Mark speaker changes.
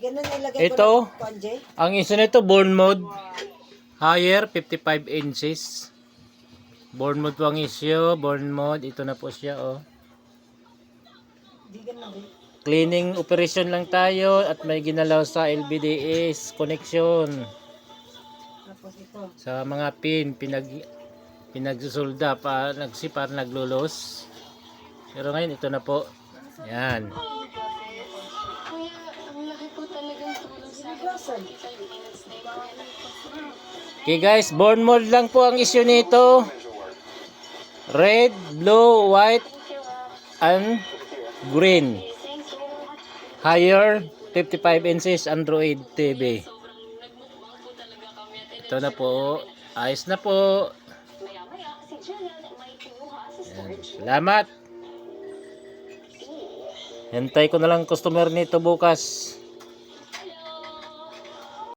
Speaker 1: Ganun ilagay ko
Speaker 2: Ito,
Speaker 1: na konje.
Speaker 2: ang isa nito, born mode. Higher, 55 inches. Born mode po ang issue. Born mode. Ito na po siya, oh.
Speaker 1: Di ganun din.
Speaker 2: Cleaning operation lang tayo at may ginalaw sa LVDS connection.
Speaker 1: Tapos ito.
Speaker 2: Sa mga pin, pinagsusulda pa, naglulos. Pero ngayon, ito na po. Yan.
Speaker 3: Kuya, ang laki po talagang tulong sa akin. 45 minutes na yung
Speaker 2: Okay guys, born mode lang po ang issue nito. Red, blue, white, and green. Higher, 55 inches Android TV. Ito na po. Ayos na po. Yan. Salamat. Hintay ko na lang customer nito bukas.